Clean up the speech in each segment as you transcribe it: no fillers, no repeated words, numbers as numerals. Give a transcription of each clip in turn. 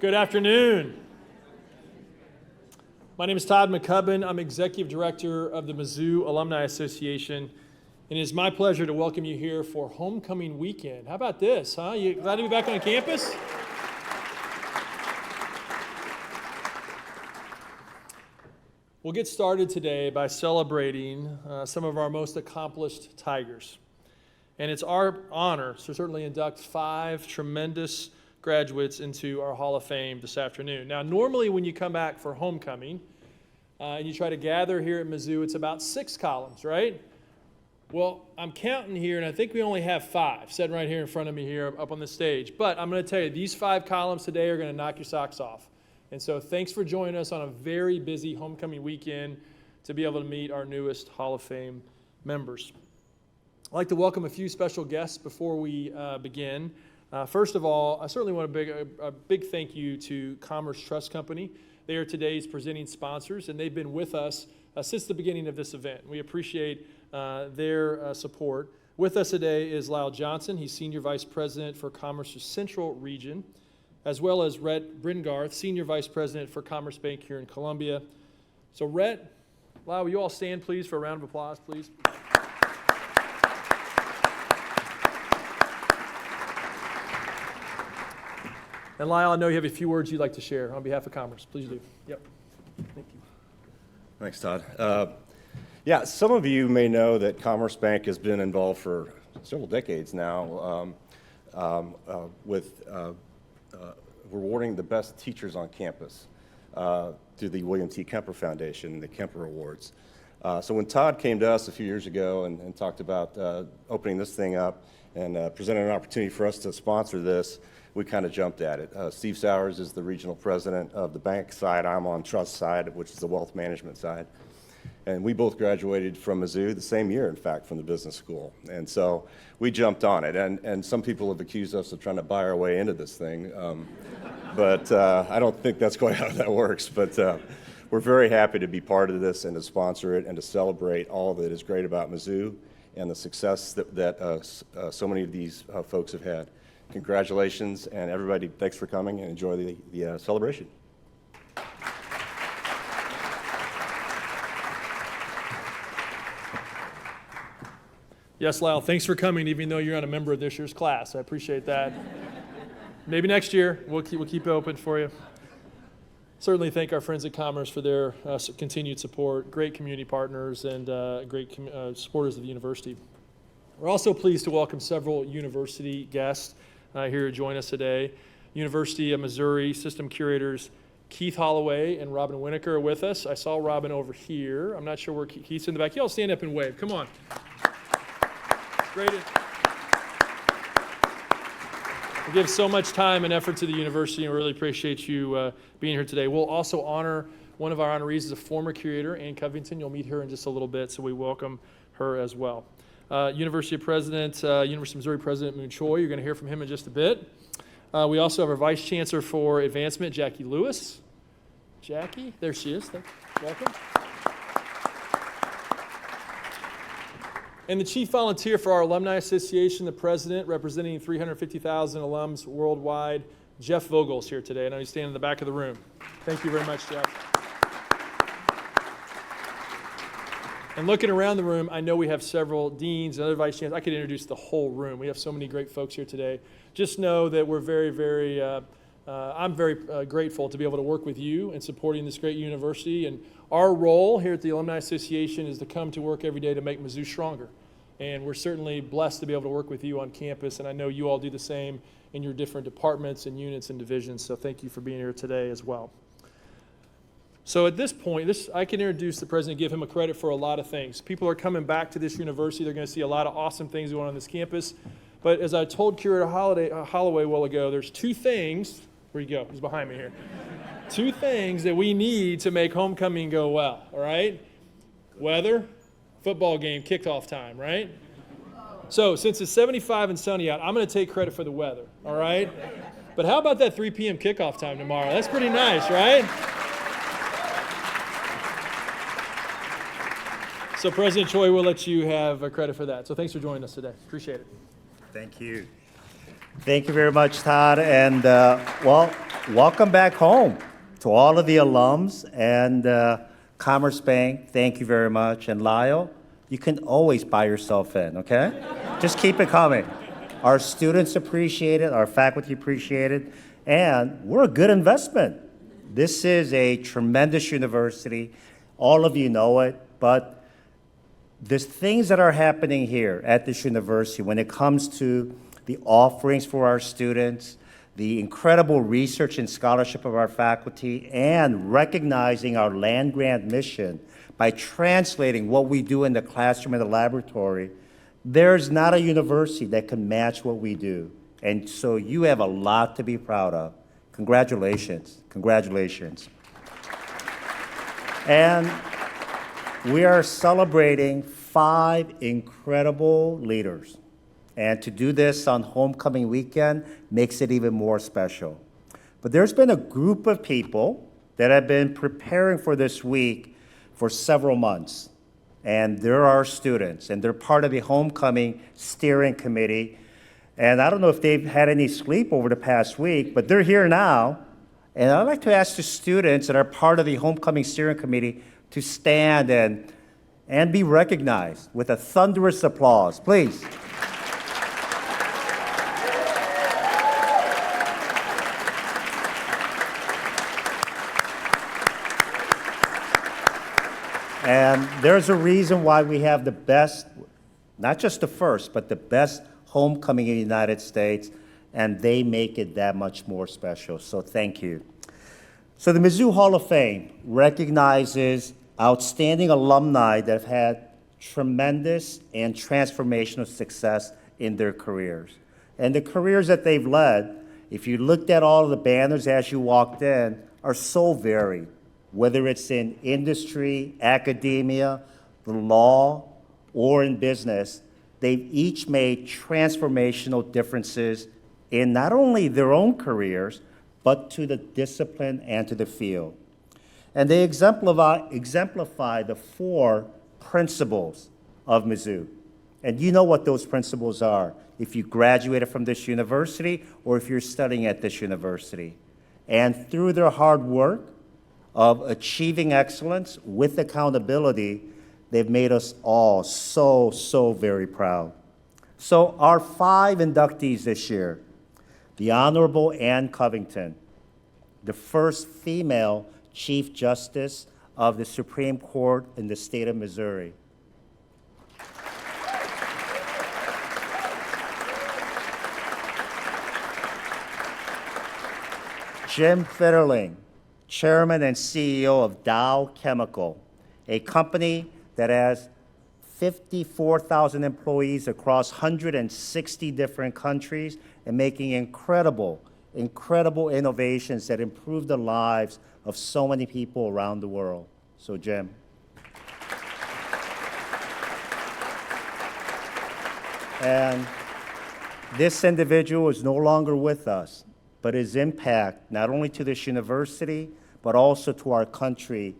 Good afternoon. My name is Todd McCubbin. I'm Executive Director of the Mizzou Alumni Association, and it is my pleasure to welcome you here for Homecoming Weekend. How about this, huh? You glad to be back on campus? We'll get started today by celebrating some of our most accomplished Tigers. And it's our honor to certainly induct 5 tremendous graduates into our Hall of Fame this afternoon. Now, normally when you come back for homecoming and you try to gather here at Mizzou, it's about 6 columns, right? Well, I'm counting here, and I think we only have 5 sitting right here in front of me here up on the stage. But I'm going to tell you, these 5 columns today are going to knock your socks off. And so thanks for joining us on a very busy homecoming weekend to be able to meet our newest Hall of Fame members. I'd like to welcome a few special guests before we begin. First of all, I certainly want a big thank you to Commerce Trust Company. They are today's presenting sponsors, and they've been with us since the beginning of this event. We appreciate their support. With us today is Lyle Johnson. He's Senior Vice President for Commerce's Central Region, as well as Rhett Bringarth, Senior Vice President for Commerce Bank here in Columbia. So Rhett, Lyle, will you all stand, please, for a round of applause, please? And Lyle, I know you have a few words you'd like to share on behalf of Commerce. Please do. Yep. Thank you. Thanks, Todd. Some of you may know that Commerce Bank has been involved for several decades now with rewarding the best teachers on campus through the William T. Kemper Foundation, the Kemper Awards. So when Todd came to us a few years ago and talked about opening this thing up and presented an opportunity for us to sponsor this, we kind of jumped at it. Steve Sowers is the regional president of the bank side. I'm on trust side, which is the wealth management side. And we both graduated from Mizzou the same year, in fact, from the business school. And so we jumped on it. And some people have accused us of trying to buy our way into this thing. But I don't think that's quite how that works. But we're very happy to be part of this and to sponsor it and to celebrate all that is great about Mizzou and the success that so many of these folks have had. Congratulations, and everybody, thanks for coming and enjoy the celebration. Yes, Lyle, thanks for coming, even though you're not a member of this year's class. I appreciate that. Maybe next year, we'll keep it open for you. Certainly thank our friends at Commerce for their continued support, great community partners, and great supporters of the university. We're also pleased to welcome several university guests here to join us today. University of Missouri System Curators Keith Holloway and Robin Winokur are with us. I saw Robin over here. I'm not sure where Keith's in the back. You all stand up and wave. Come on. Great. We give so much time and effort to the university, and we really appreciate you being here today. We'll also honor one of our honorees, is a former curator, Ann Covington. You'll meet her in just a little bit, so we welcome her as well. University of Missouri President Moon Choi. You're going to hear from him in just a bit. We also have our Vice Chancellor for Advancement, Jackie Lewis. Jackie, there she is. Welcome. And the Chief Volunteer for our Alumni Association, the President, representing 350,000 alums worldwide, Jeff Vogel is here today. I know he's standing in the back of the room. Thank you very much, Jeff. And looking around the room, I know we have several deans and other vice chancellors. I could introduce the whole room. We have so many great folks here today. Just know that we're I'm very grateful to be able to work with you in supporting this great university. And our role here at the Alumni Association is to come to work every day to make Mizzou stronger. And we're certainly blessed to be able to work with you on campus. And I know you all do the same in your different departments and units and divisions. So thank you for being here today as well. So at this point, I can introduce the president, give him a credit for a lot of things. People are coming back to this university. They're going to see a lot of awesome things going on this campus. But as I told Curator Holloway a while ago, there's 2 things. Where'd he go? He's behind me here. 2 things that we need to make homecoming go well, all right? Weather, football game, kickoff time, right? So since it's 75 and sunny out, I'm going to take credit for the weather, all right? But how about that 3 p.m. kickoff time tomorrow? That's pretty nice, right? So President Choi will let you have credit for that. So thanks for joining us today. Appreciate it. Thank you. Thank you very much, Todd. And well, welcome back home to all of the alums and Commerce Bank. Thank you very much. And Lyle, you can always buy yourself in, okay? Just keep it coming. Our students appreciate it, our faculty appreciate it, and we're a good investment. This is a tremendous university. All of you know it, but the things that are happening here at this university when it comes to the offerings for our students, the incredible research and scholarship of our faculty, and recognizing our land-grant mission by translating what we do in the classroom and the laboratory, there's not a university that can match what we do. And so you have a lot to be proud of. Congratulations, congratulations. And we are celebrating 5 incredible leaders. And to do this on homecoming weekend makes it even more special. But there's been a group of people that have been preparing for this week for several months. And they're our students, and they're part of the homecoming steering committee. And I don't know if they've had any sleep over the past week, but they're here now. And I'd like to ask the students that are part of the homecoming steering committee to stand and be recognized with a thunderous applause, please. And there's a reason why we have the best, not just the first, but the best homecoming in the United States, and they make it that much more special. So thank you. So the Mizzou Hall of Fame recognizes outstanding alumni that have had tremendous and transformational success in their careers. And the careers that they've led, if you looked at all of the banners as you walked in, are so varied. Whether it's in industry, academia, the law, or in business, they've each made transformational differences in not only their own careers, but to the discipline and to the field. And they exemplify the 4 principles of Mizzou. And you know what those principles are if you graduated from this university or if you're studying at this university. And through their hard work, of achieving excellence with accountability, they've made us all so very proud. So our 5 inductees this year, the Honorable Ann Covington, the first female Chief Justice of the Supreme Court in the state of Missouri. Jim Fitterling, Chairman and CEO of Dow Chemical, a company that has 54,000 employees across 160 different countries and making incredible innovations that improve the lives of so many people around the world. So, Jim. And this individual is no longer with us, but his impact, not only to this university, but also to our country,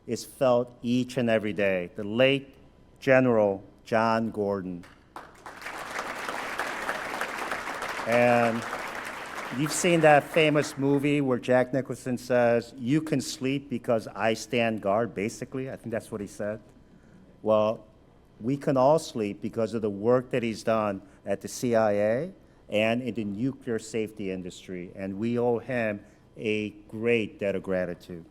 is felt each and every day. The late General John Gordon. And you've seen that famous movie where Jack Nicholson says, "You can sleep because I stand guard," basically. I think that's what he said. Well, we can all sleep because of the work that he's done at the CIA and in the nuclear safety industry, and we owe him a great debt of gratitude.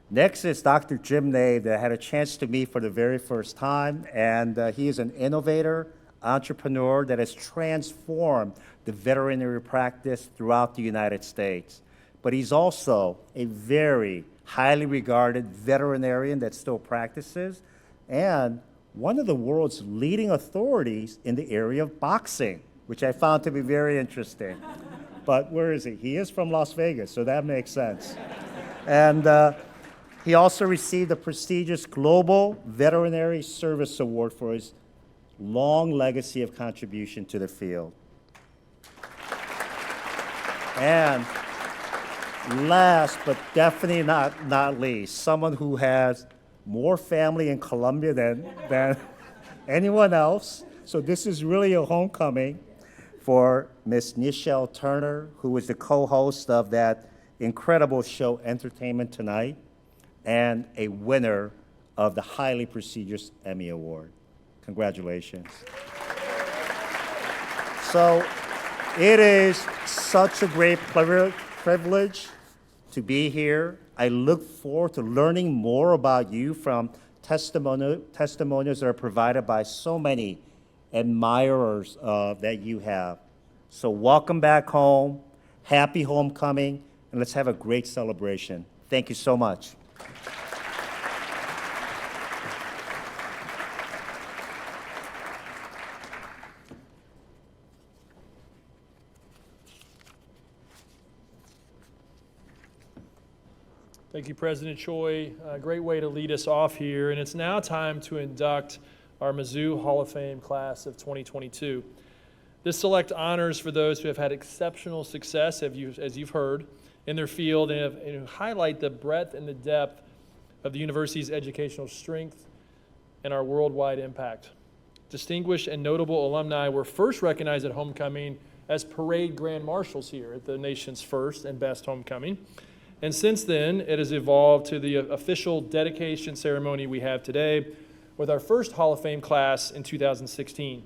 Next is Dr. Jim Nave that I had a chance to meet for the very first time, and he is an innovator, entrepreneur that has transformed the veterinary practice throughout the United States. But he's also a very highly regarded veterinarian that still practices, and one of the world's leading authorities in the area of boxing, which I found to be very interesting. But where is he? He is from Las Vegas, so that makes sense. And he also received the prestigious Global Veterinary Service Award for his long legacy of contribution to the field. And last, but definitely not least, someone who has more family in Colombia than anyone else. So this is really a homecoming. for Miss Nichelle Turner, who is the co-host of that incredible show, Entertainment Tonight, and a winner of the highly prestigious Emmy Award. Congratulations. So it is such a great privilege to be here. I look forward to learning more about you from testimonials that are provided by so many admirers that you have. So welcome back home, happy homecoming, and let's have a great celebration. Thank you so much. Thank you, President Choi. A great way to lead us off here. And it's now time to induct our Mizzou Hall of Fame class of 2022. This select honors for those who have had exceptional success, as you've heard, in their field and who highlight the breadth and the depth of the university's educational strength and our worldwide impact. Distinguished and notable alumni were first recognized at homecoming as parade grand marshals here at the nation's first and best homecoming. And since then, it has evolved to the official dedication ceremony we have today with our first Hall of Fame class in 2016.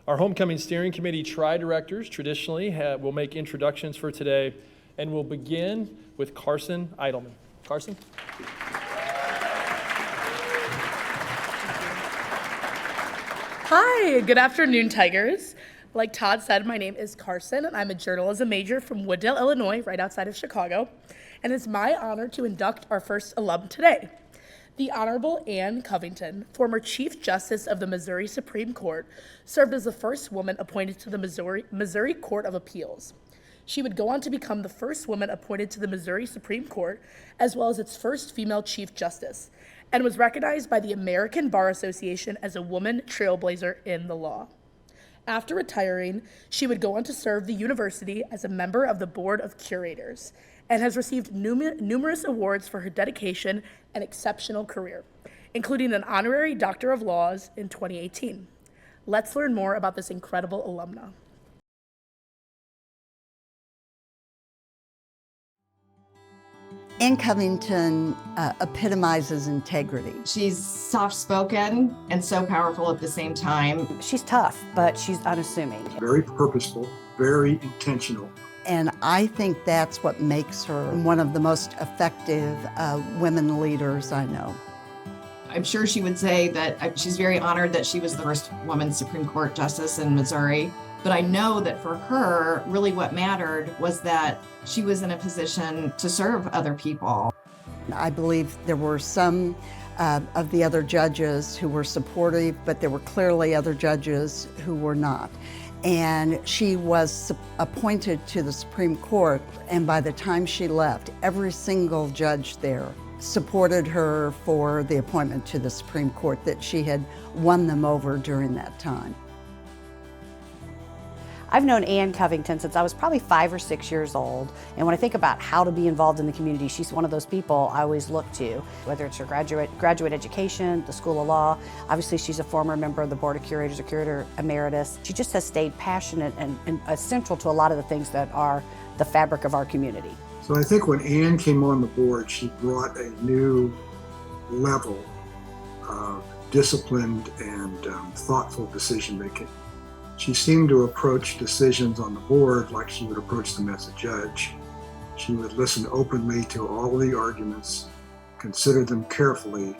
Our homecoming steering committee tri-directors traditionally will make introductions for today, and we'll begin with Carson Eidelman. Carson? Hi, good afternoon, Tigers. Like Todd said, my name is Carson, and I'm a journalism major from Wooddale, Illinois, right outside of Chicago. And it's my honor to induct our first alum today. The Honorable Ann Covington, former Chief Justice of the Missouri Supreme Court, served as the first woman appointed to the Missouri Court of Appeals. She would go on to become the first woman appointed to the Missouri Supreme Court, as well as its first female Chief Justice, and was recognized by the American Bar Association as a woman trailblazer in the law. After retiring, she would go on to serve the university as a member of the Board of Curators and has received numerous awards for her dedication and exceptional career, including an honorary Doctor of Laws in 2018. Let's learn more about this incredible alumna. Ann Covington epitomizes integrity. She's soft-spoken and so powerful at the same time. She's tough, but she's unassuming. Very purposeful, very intentional. And I think that's what makes her one of the most effective women leaders I know. I'm sure she would say that she's very honored that she was the first woman Supreme Court justice in Missouri. But I know that for her, really what mattered was that she was in a position to serve other people. I believe there were some of the other judges who were supportive, but there were clearly other judges who were not. And she was appointed to the Supreme Court, and by the time she left, every single judge there supported her for the appointment to the Supreme Court, that she had won them over during that time. I've known Ann Covington since I was probably 5 or 6 years old, and when I think about how to be involved in the community, she's one of those people I always look to, whether it's her graduate education, the School of Law. Obviously, she's a former member of the Board of Curators, a curator emeritus. She just has stayed passionate and essential to a lot of the things that are the fabric of our community. So I think when Ann came on the board, she brought a new level of disciplined and thoughtful decision making. She seemed to approach decisions on the board like she would approach them as a judge. She would listen openly to all the arguments, consider them carefully,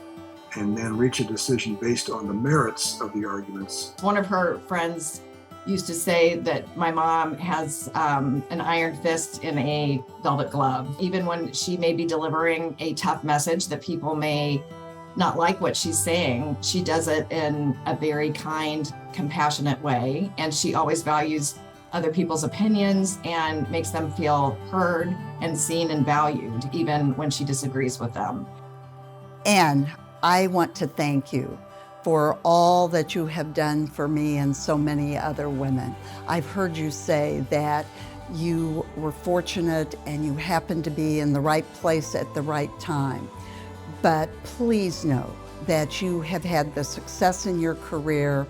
and then reach a decision based on the merits of the arguments. One of her friends used to say that my mom has an iron fist in a velvet glove. Even when she may be delivering a tough message that people may not like what she's saying, she does it in a very kind, compassionate way. And she always values other people's opinions and makes them feel heard and seen and valued, even when she disagrees with them. And I want to thank you for all that you have done for me and so many other women. I've heard you say that you were fortunate and you happened to be in the right place at the right time. But please know that you have had the success in your career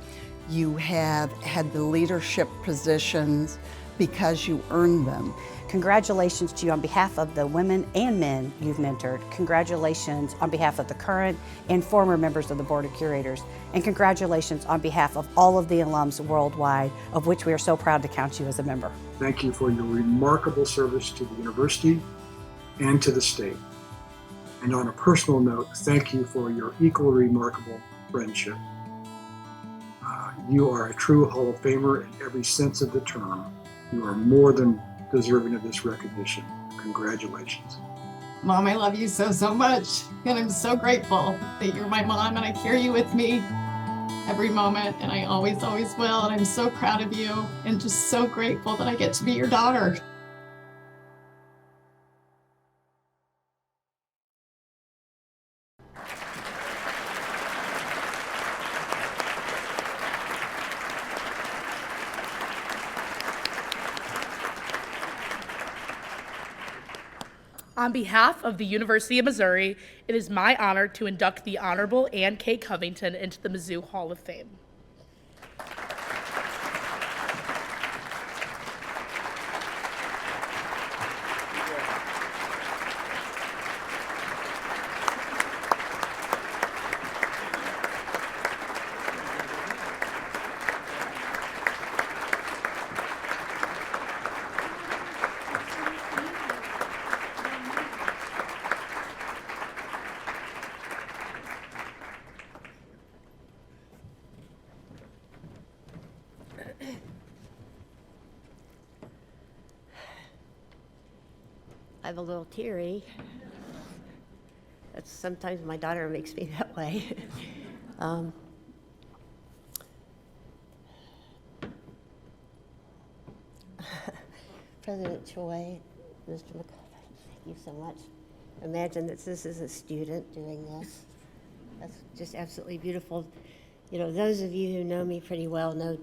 You have had the leadership positions because you earned them. Congratulations to you on behalf of the women and men you've mentored. Congratulations on behalf of the current and former members of the Board of Curators. And congratulations on behalf of all of the alums worldwide, of which we are so proud to count you as a member. Thank you for your remarkable service to the university and to the state. And on a personal note, thank you for your equally remarkable friendship. You are a true Hall of Famer in every sense of the term. You are more than deserving of this recognition. Congratulations. Mom, I love you so, so much. And I'm so grateful that you're my mom and I carry you with me every moment. And I always, always will. And I'm so proud of you and just so grateful that I get to be your daughter. On behalf of the University of Missouri, it is my honor to induct the Honorable Ann K. Covington into the Mizzou Hall of Fame. I'm a little teary. That's sometimes my daughter makes me that way. President Choi, Mr. McCullough, thank you so much. Imagine that this is a student doing this. That's just absolutely beautiful. You know, those of you who know me pretty well know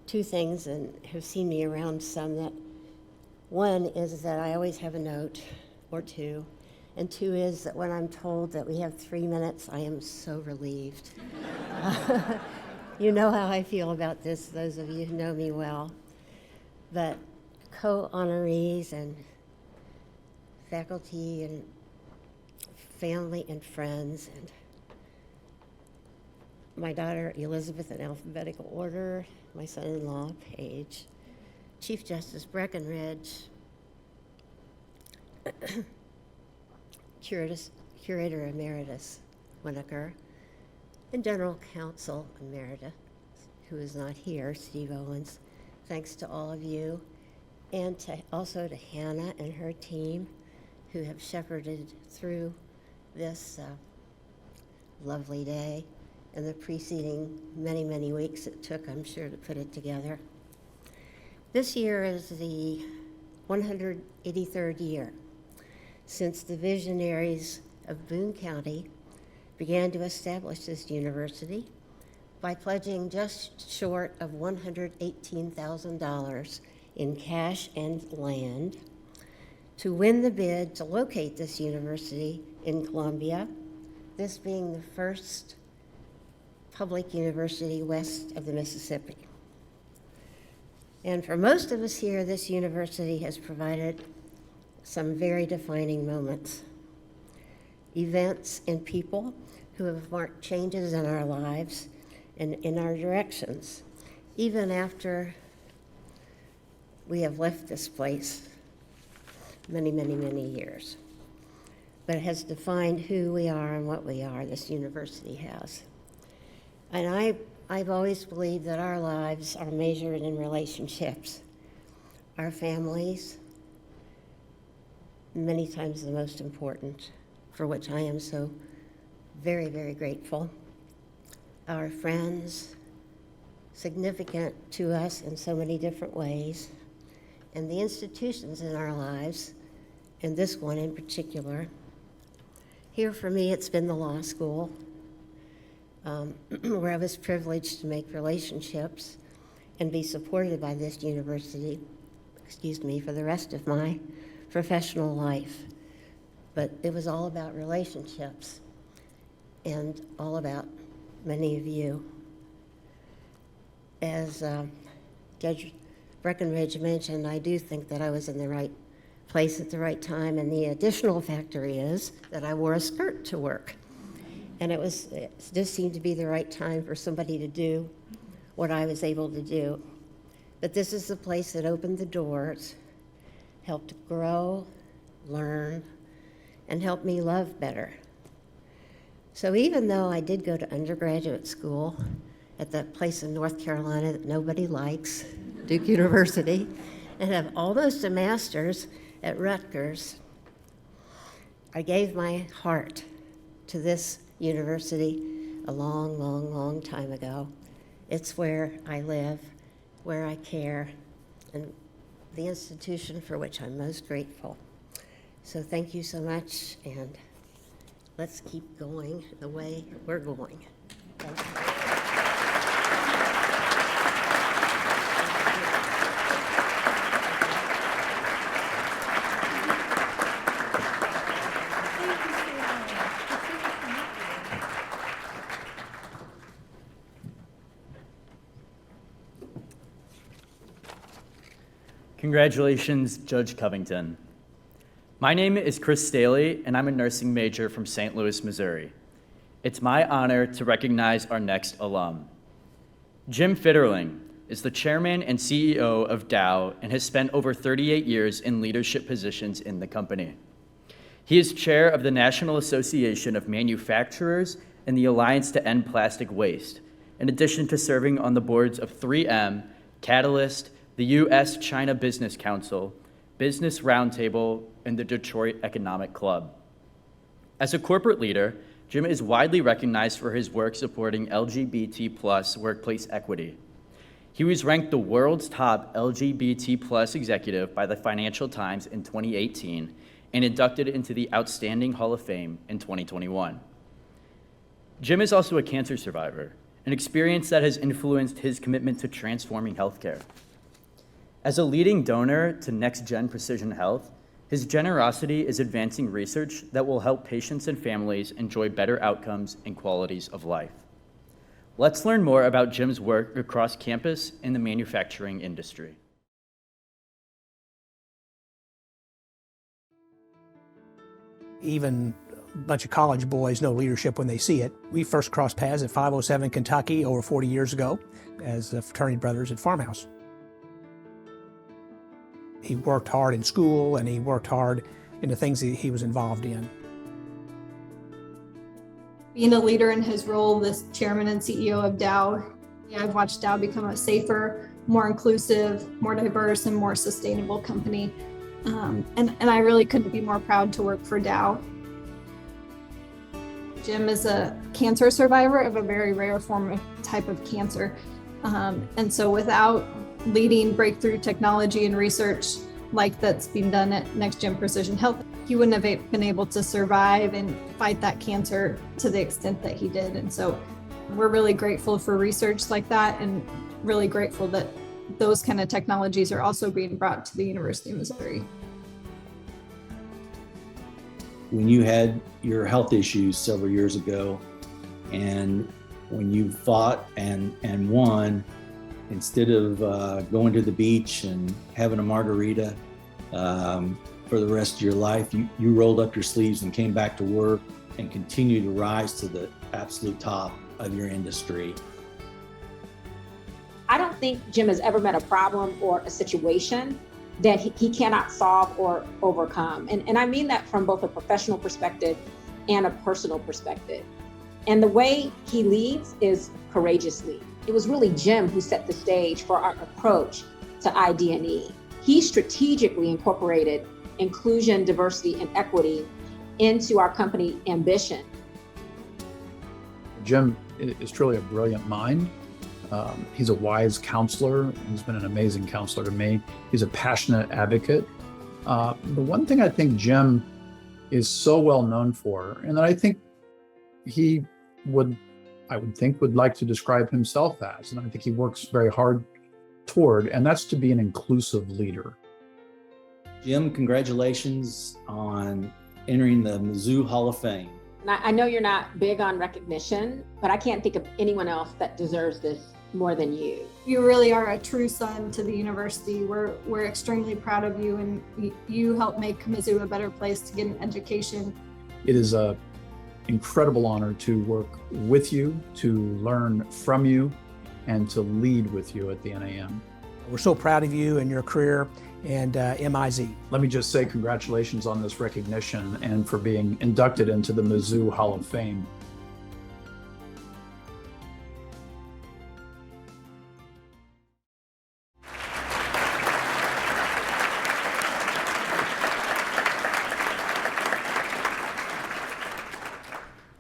two things and have seen me around some. That one is that I always have a note or two, and two is that when I'm told that we have 3 minutes, I am so relieved. You know how I feel about this, those of you who know me well. But co-honorees and faculty and family and friends, and my daughter Elizabeth in alphabetical order, my son-in-law Paige, Chief Justice Breckenridge, Curator Emeritus Winokur, and General Counsel Emeritus, who is not here, Steve Owens. Thanks to all of you, and also to Hannah and her team, who have shepherded through this lovely day and the preceding many, many weeks it took, I'm sure, to put it together. This year is the 183rd year since the visionaries of Boone County began to establish this university by pledging just short of $118,000 in cash and land to win the bid to locate this university in Columbia, this being the first public university west of the Mississippi. And for most of us here, this university has provided some very defining moments, events and people who have marked changes in our lives and in our directions, even after we have left this place many, many, many years. But it has defined who we are and what we are, this university has. And I've always believed that our lives are measured in relationships, our families, many times the most important, for which I am so very, very grateful. Our friends, significant to us in so many different ways, and the institutions in our lives, and this one in particular. Here for me, it's been the law school, where I was privileged to make relationships and be supported by this university, for the rest of my professional life. But it was all about relationships and all about many of you. as Judge Breckenridge mentioned, I do think that I was in the right place at the right time, and the additional factor is that I wore a skirt to work. And it just seemed to be the right time for somebody to do what I was able to do. But this is the place that opened the doors, helped grow, learn, and helped me love better. So even though I did go to undergraduate school at that place in North Carolina that nobody likes, Duke University, and have almost a master's at Rutgers, I gave my heart to this university a long, long, long time ago. It's where I live, where I care, and the institution for which I'm most grateful. So thank you so much, and let's keep going the way we're going. Thank you. Congratulations, Judge Covington. My name is Chris Staley, and I'm a nursing major from St. Louis, Missouri. It's my honor to recognize our next alum. Jim Fitterling is the chairman and CEO of Dow and has spent over 38 years in leadership positions in the company. He is chair of the National Association of Manufacturers and the Alliance to End Plastic Waste, in addition to serving on the boards of 3M, Catalyst, the U.S.-China Business Council, Business Roundtable, and the Detroit Economic Club. As a corporate leader, Jim is widely recognized for his work supporting LGBT+ workplace equity. He was ranked the world's top LGBT+ executive by the Financial Times in 2018 and inducted into the Outstanding Hall of Fame in 2021. Jim is also a cancer survivor, an experience that has influenced his commitment to transforming healthcare. As a leading donor to Next-Gen Precision Health, his generosity is advancing research that will help patients and families enjoy better outcomes and qualities of life. Let's learn more about Jim's work across campus in the manufacturing industry. Even a bunch of college boys know leadership when they see it. We first crossed paths at 507 Kentucky over 40 years ago as fraternity brothers at Farmhouse. He worked hard in school and he worked hard in the things that he was involved in. Being a leader in his role as chairman and CEO of Dow, I've watched Dow become a safer, more inclusive, more diverse, and more sustainable company. And I really couldn't be more proud to work for Dow. Jim is a cancer survivor of a very rare type of cancer. And so without leading breakthrough technology and research like that's being done at Next-Gen Precision Health, he wouldn't have been able to survive and fight that cancer to the extent that he did. And so we're really grateful for research like that and really grateful that those kind of technologies are also being brought to the University of Missouri. When you had your health issues several years ago, and when you fought and won, instead of going to the beach and having a margarita for the rest of your life, you rolled up your sleeves and came back to work and continued to rise to the absolute top of your industry. I don't think Jim has ever met a problem or a situation that he cannot solve or overcome. And I mean that from both a professional perspective and a personal perspective. And the way he leads is courageously. It was really Jim who set the stage for our approach to ID&E. He strategically incorporated inclusion, diversity, and equity into our company ambition. Jim is truly a brilliant mind. He's a wise counselor. He's been an amazing counselor to me. He's a passionate advocate. The one thing I think Jim is so well known for, and that I think he would like to describe himself as, and I think he works very hard toward, and that's to be an inclusive leader. Jim, congratulations on entering the Mizzou Hall of Fame. And I know you're not big on recognition, but I can't think of anyone else that deserves this more than you. You really are a true son to the university. We're extremely proud of you, and you helped make Mizzou a better place to get an education. It is an incredible honor to work with you, to learn from you, and to lead with you at the NAM. We're so proud of you and your career and MIZ. Let me just say congratulations on this recognition and for being inducted into the Mizzou Hall of Fame.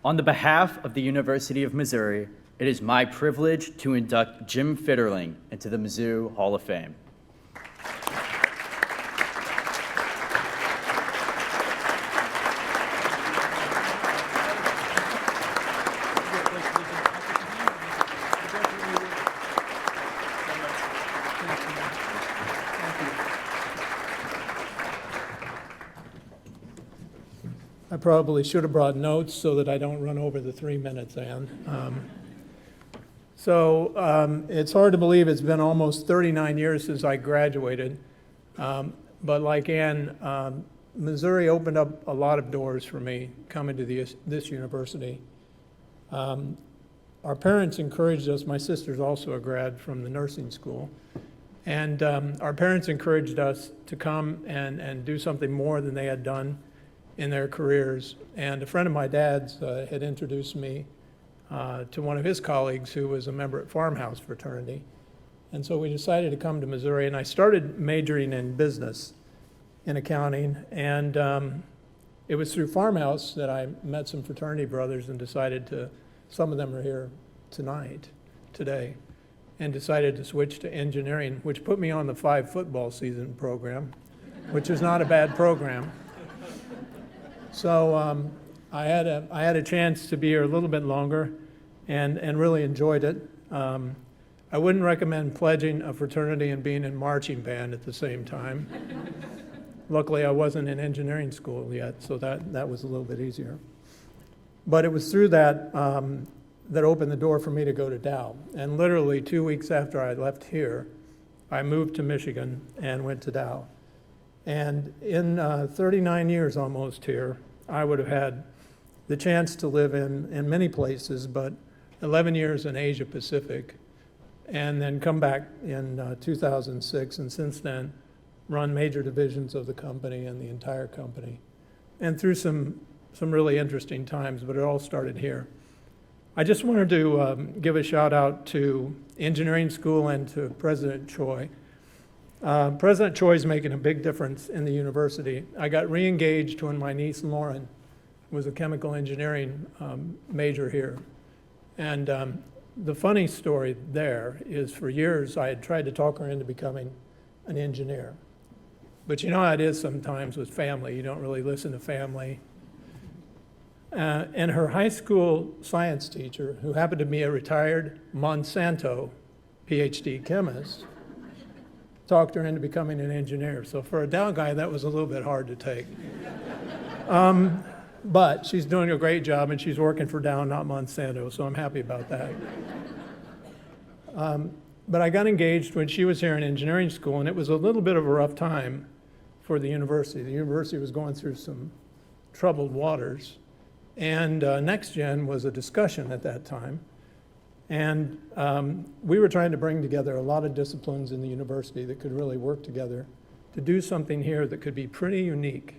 On the behalf of the University of Missouri, it is my privilege to induct Jim Fitterling into the Mizzou Hall of Fame. I probably should have brought notes so that I don't run over the 3 minutes, Ann. It's hard to believe it's been almost 39 years since I graduated. But like Ann, Missouri opened up a lot of doors for me coming to this university. Our parents encouraged us. My sister's also a grad from the nursing school. And our parents encouraged us to come and do something more than they had done in their careers. And a friend of my dad's had introduced me to one of his colleagues who was a member at Farmhouse Fraternity. And so we decided to come to Missouri, and I started majoring in business, in accounting, and it was through Farmhouse that I met some fraternity brothers and decided to, some of them are here today, and decided to switch to engineering, which put me on the 5 football season program, which is not a bad program. So I had a chance to be here a little bit longer and really enjoyed it. I wouldn't recommend pledging a fraternity and being in marching band at the same time. Luckily, I wasn't in engineering school yet, so that was a little bit easier. But it was through that that opened the door for me to go to Dow. And literally 2 weeks after I left here, I moved to Michigan and went to Dow. And in 39 years almost here, I would have had the chance to live in many places, but 11 years in Asia Pacific, and then come back in 2006, and since then run major divisions of the company and the entire company, and through some really interesting times, but it all started here. I just wanted to give a shout out to engineering school and to President Choi. President Choi is making a big difference in the university. I got re-engaged when my niece Lauren was a chemical engineering major here. And the funny story there is for years I had tried to talk her into becoming an engineer. But you know how it is sometimes with family. You don't really listen to family. And her high school science teacher, who happened to be a retired Monsanto PhD chemist, talked her into becoming an engineer. So for a Dow guy, that was a little bit hard to take. But she's doing a great job, and she's working for Dow, not Monsanto, so I'm happy about that. But I got engaged when she was here in engineering school, and it was a little bit of a rough time for the university. The university was going through some troubled waters, and NextGen was a discussion at that time. And we were trying to bring together a lot of disciplines in the university that could really work together to do something here that could be pretty unique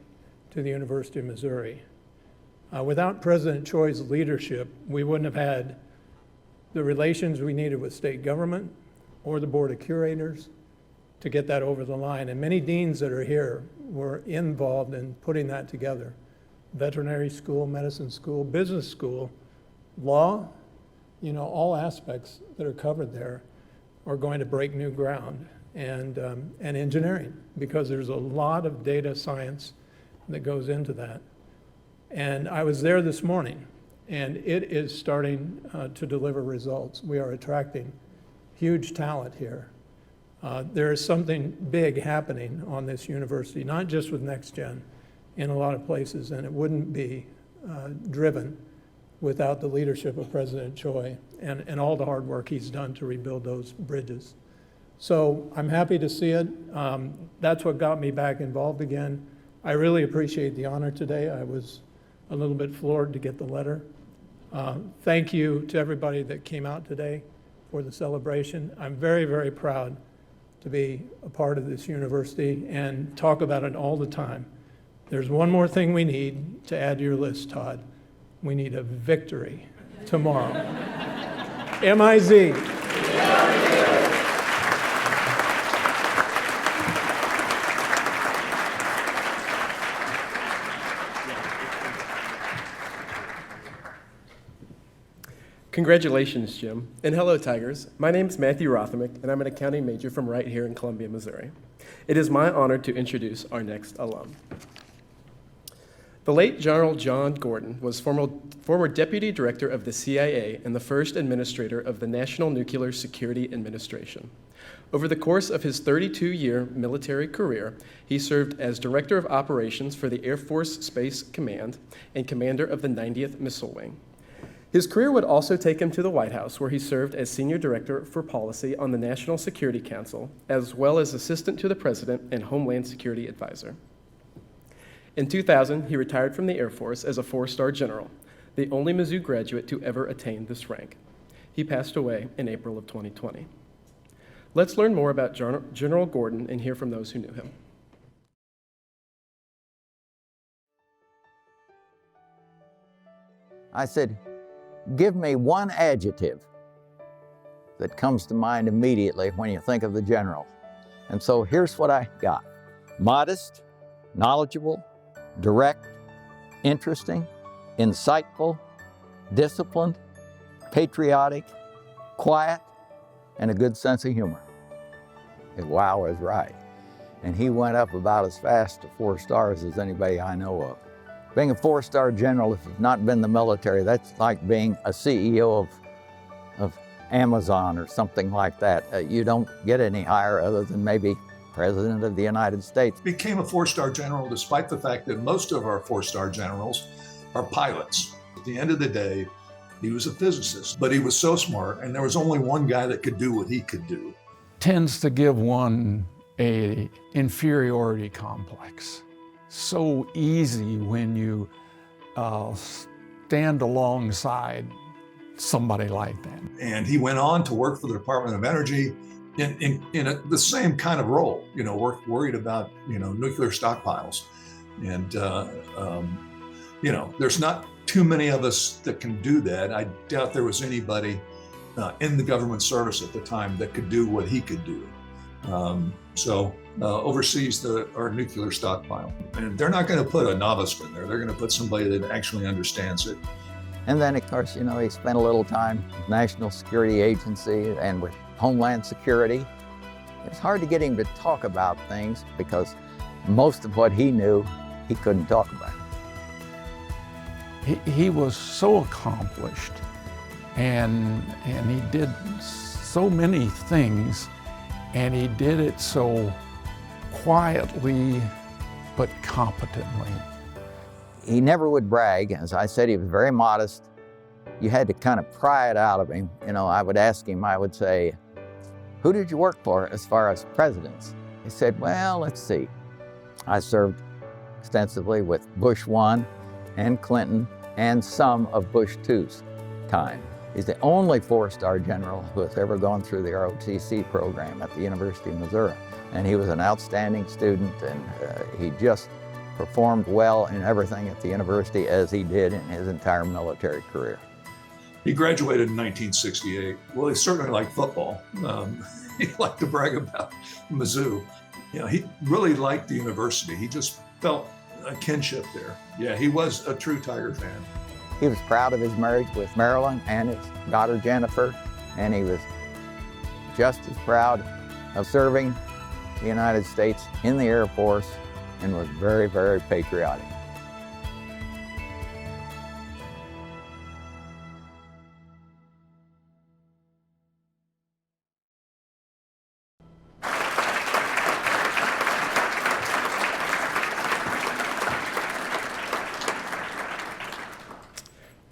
to the University of Missouri. Without President Choi's leadership, we wouldn't have had the relations we needed with state government or the Board of Curators to get that over the line. And many deans that are here were involved in putting that together. Veterinary school, medicine school, business school, law, you know, all aspects that are covered there are going to break new ground, and engineering, because there's a lot of data science that goes into that. And I was there this morning, and it is starting to deliver results. We are attracting huge talent here. There is something big happening on this university, not just with NextGen, in a lot of places, and it wouldn't be driven without the leadership of President Choi and all the hard work he's done to rebuild those bridges. So I'm happy to see it. That's what got me back involved again. I really appreciate the honor today. I was a little bit floored to get the letter. Thank you to everybody that came out today for the celebration. I'm very, very proud to be a part of this university and talk about it all the time. There's one more thing we need to add to your list, Todd. We need a victory tomorrow. M-I-Z. Congratulations, Jim. And hello, Tigers. My name is Matthew Rothamick, and I'm an accounting major from right here in Columbia, Missouri. It is my honor to introduce our next alum. The late General John Gordon was former Deputy Director of the CIA and the first administrator of the National Nuclear Security Administration. Over the course of his 32-year military career, he served as Director of Operations for the Air Force Space Command and Commander of the 90th Missile Wing. His career would also take him to the White House, where he served as Senior Director for Policy on the National Security Council, as well as Assistant to the President and Homeland Security Advisor. In 2000, he retired from the Air Force as a 4-star general, the only Mizzou graduate to ever attain this rank. He passed away in April of 2020. Let's learn more about General Gordon and hear from those who knew him. I said, give me one adjective that comes to mind immediately when you think of the general. And so here's what I got. Modest, knowledgeable, direct, interesting, insightful, disciplined, patriotic, quiet, and a good sense of humor. And wow is right. And he went up about as fast to 4 stars as anybody I know of. Being a 4-star general, if you've not been in the military, that's like being a CEO of Amazon or something like that. You don't get any higher other than maybe President of the United States. Became a 4-star general despite the fact that most of our 4-star generals are pilots. At the end of the day, he was a physicist, but he was so smart, and there was only one guy that could do what he could do. Tends to give one an inferiority complex. So easy when you stand alongside somebody like that. And he went on to work for the Department of Energy in the same kind of role, worried about, nuclear stockpiles. And, there's not too many of us that can do that. I doubt there was anybody in the government service at the time that could do what he could do. Oversees our nuclear stockpile. And they're not going to put a novice in there. They're going to put somebody that actually understands it. And then, of course, he spent a little time with National Security Agency and with Homeland Security. It's hard to get him to talk about things because most of what he knew, he couldn't talk about. He was so accomplished, and he did so many things, and he did it so quietly but competently. He never would brag. As I said, he was very modest. You had to kind of pry it out of him. I would ask him, I would say, who did you work for as far as presidents? He said, well, let's see. I served extensively with Bush 1 and Clinton and some of Bush 2's time. He's the only 4-star general who has ever gone through the ROTC program at the University of Missouri. And he was an outstanding student, and he just performed well in everything at the university as he did in his entire military career. He graduated in 1968. Well, he certainly liked football. He liked to brag about Mizzou. He really liked the university. He just felt a kinship there. Yeah, he was a true Tiger fan. He was proud of his marriage with Marilyn and his daughter Jennifer, and he was just as proud of serving the United States in the Air Force and was very, very patriotic.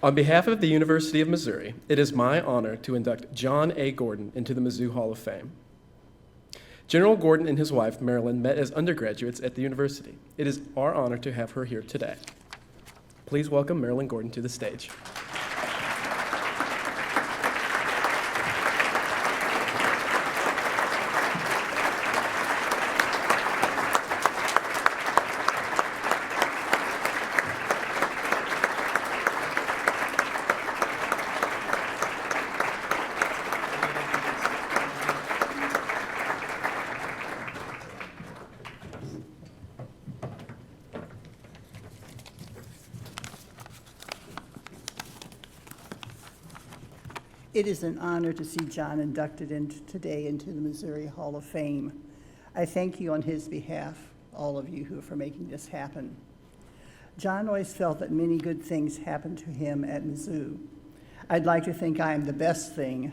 On behalf of the University of Missouri, it is my honor to induct John A. Gordon into the Mizzou Hall of Fame. General Gordon and his wife, Marilyn, met as undergraduates at the university. It is our honor to have her here today. Please welcome Marilyn Gordon to the stage. It is an honor to see John inducted today into the Missouri Hall of Fame. I thank you on his behalf, all of you for making this happen. John always felt that many good things happened to him at Mizzou. I'd like to think I am the best thing.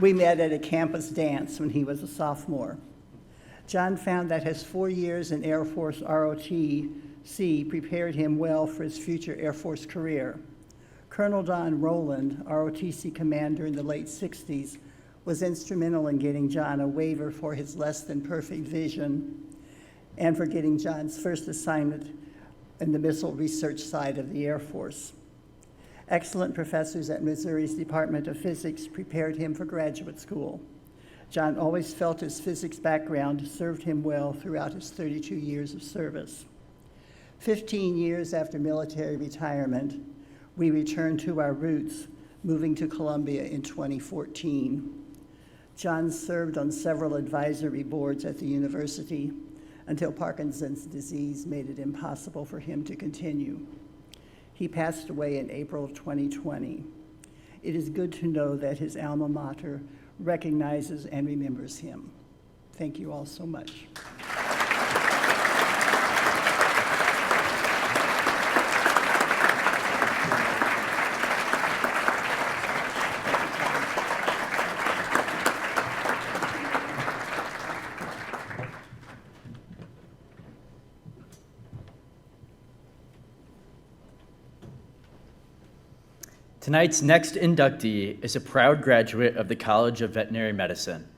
We met at a campus dance when he was a sophomore. John found that his 4 years in Air Force ROTC prepared him well for his future Air Force career. Colonel Don Rowland, ROTC commander in the late 60s, was instrumental in getting John a waiver for his less than perfect vision and for getting John's first assignment in the missile research side of the Air Force. Excellent professors at Missouri's Department of Physics prepared him for graduate school. John always felt his physics background served him well throughout his 32 years of service. 15 years after military retirement, we returned to our roots, moving to Columbia in 2014. John served on several advisory boards at the university until Parkinson's disease made it impossible for him to continue. He passed away in April of 2020. It is good to know that his alma mater recognizes and remembers him. Thank you all so much. Tonight's next inductee is a proud graduate of the College of Veterinary Medicine.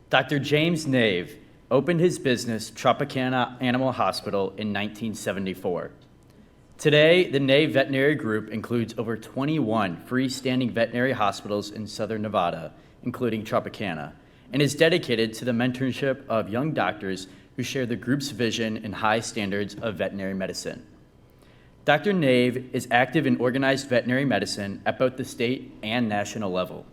Dr. James Nave opened his business, Tropicana Animal Hospital, in 1974. Today, the Nave Veterinary Group includes over 21 freestanding veterinary hospitals in Southern Nevada, including Tropicana, and is dedicated to the mentorship of young doctors who share the group's vision and high standards of veterinary medicine. Dr. Nave is active in organized veterinary medicine at both the state and national level.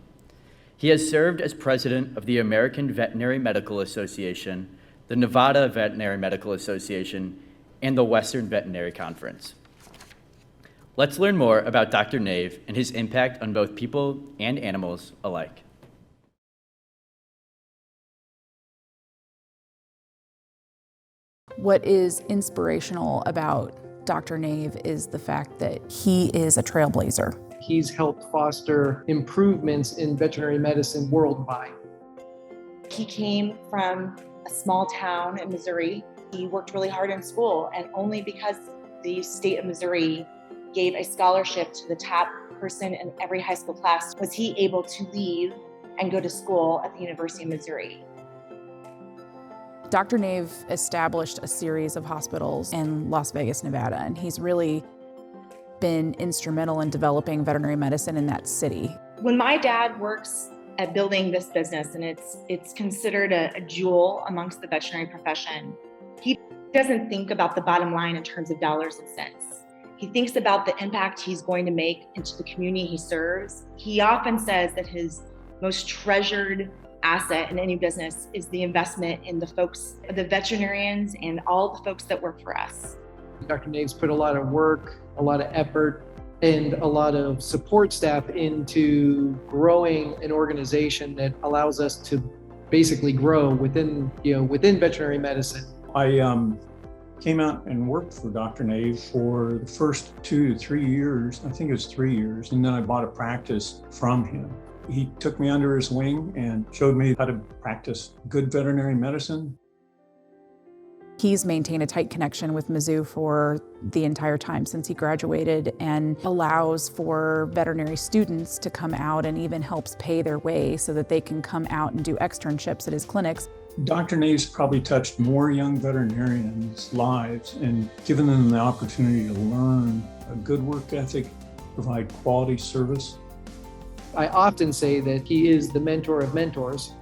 He has served as president of the American Veterinary Medical Association, the Nevada Veterinary Medical Association, and the Western Veterinary Conference. Let's learn more about Dr. Nave and his impact on both people and animals alike. What is inspirational about Dr. Nave is the fact that he is a trailblazer. He's helped foster improvements in veterinary medicine worldwide. He came from a small town in Missouri. He worked really hard in school, and only because the state of Missouri gave a scholarship to the top person in every high school class was he able to leave and go to school at the University of Missouri. Dr. Nave established a series of hospitals in Las Vegas, Nevada, and he's really been instrumental in developing veterinary medicine in that city. When my dad works at building this business, and it's considered a jewel amongst the veterinary profession, he doesn't think about the bottom line in terms of dollars and cents. He thinks about the impact he's going to make into the community he serves. He often says that his most treasured asset in any business is the investment in the folks, the veterinarians, and all the folks that work for us. Dr. Nave's put a lot of work, a lot of effort, and a lot of support staff into growing an organization that allows us to basically grow within veterinary medicine. I came out and worked for Dr. Nave for the first 2 to 3 years. I think it was 3 years, and then I bought a practice from him. He took me under his wing and showed me how to practice good veterinary medicine. He's maintained a tight connection with Mizzou for the entire time since he graduated and allows for veterinary students to come out and even helps pay their way so that they can come out and do externships at his clinics. Dr. Nave's probably touched more young veterinarians' lives and given them the opportunity to learn a good work ethic, provide quality service. I often say that he is the mentor of mentors,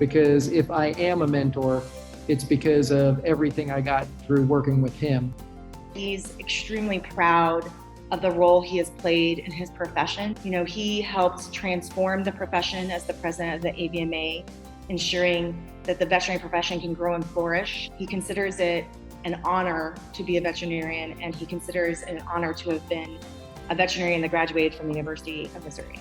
because if I am a mentor, it's because of everything I got through working with him. He's extremely proud of the role he has played in his profession. You know, he helped transform the profession as the president of the AVMA, ensuring that the veterinary profession can grow and flourish. He considers it an honor to be a veterinarian, and he considers it an honor to have been a veterinarian that graduated from the University of Missouri.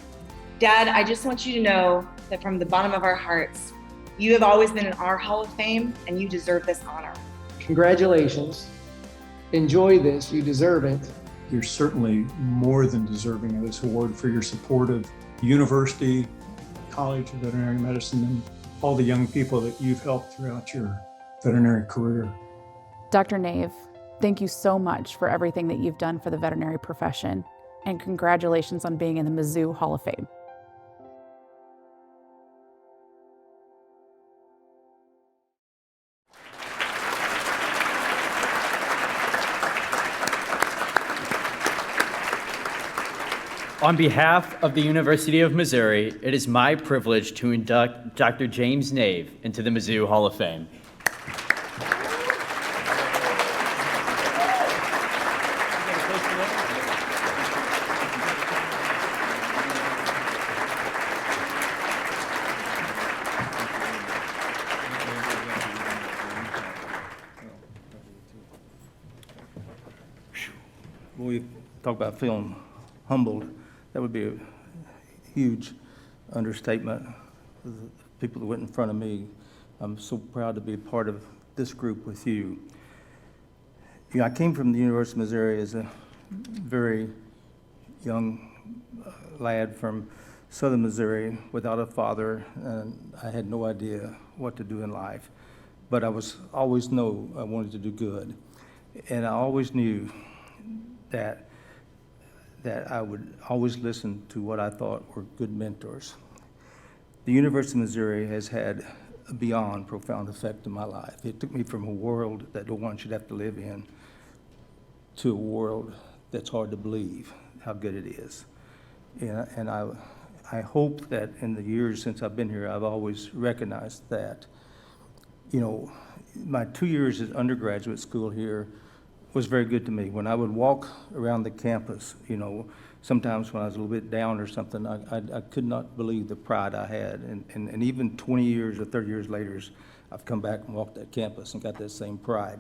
Dad, I just want you to know that from the bottom of our hearts, you have always been in our Hall of Fame, and you deserve this honor. Congratulations. Enjoy this, you deserve it. You're certainly more than deserving of this award for your support of the University, College of Veterinary Medicine, and all the young people that you've helped throughout your veterinary career. Dr. Nave, thank you so much for everything that you've done for the veterinary profession, and congratulations on being in the Mizzou Hall of Fame. On behalf of the University of Missouri, it is my privilege to induct Dr. James Nave into the Mizzou Hall of Fame. We talk about feeling humbled. That would be a huge understatement. The people that went in front of me, I'm so proud to be a part of this group with you. You know, I came from the University of Missouri as a very young lad from southern Missouri without a father, and I had no idea what to do in life. But I always knew I wanted to do good. And I always knew that I would always listen to what I thought were good mentors. The University of Missouri has had a beyond profound effect on my life. It took me from a world that no one should have to live in to a world that's hard to believe how good it is. And I hope that in the years since I've been here, I've always recognized that. You know, my 2 years at undergraduate school here was very good to me. When I would walk around the campus, you know, sometimes when I was a little bit down or something, I could not believe the pride I had. And even 20 years or 30 years later, I've come back and walked that campus and got that same pride.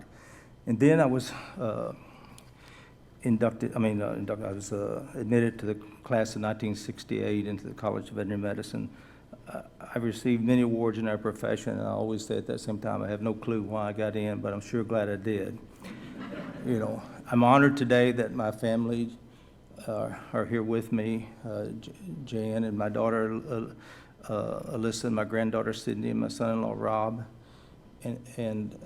And then I was admitted to the class of 1968 into the College of Veterinary Medicine. I received many awards in our profession, and I always say at that same time, I have no clue why I got in, but I'm sure glad I did. You know, I'm honored today that my family are here with me, Jan and my daughter Alyssa, and my granddaughter Sydney, and my son-in-law Rob, and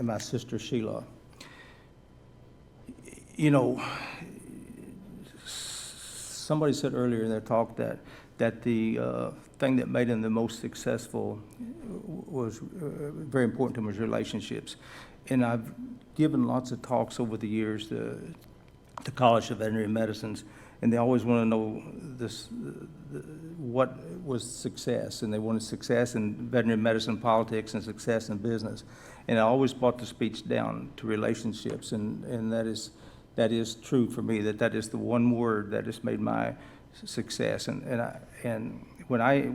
my sister Sheila. You know, somebody said earlier in their talk that the thing that made them the most successful was very important to them was relationships. And I've given lots of talks over the years to College of Veterinary Medicines, and they always want to know what was success, and they wanted success in veterinary medicine, politics, and success in business. And I always brought the speech down to relationships, and that is true for me. That is the one word that has made my success. And when I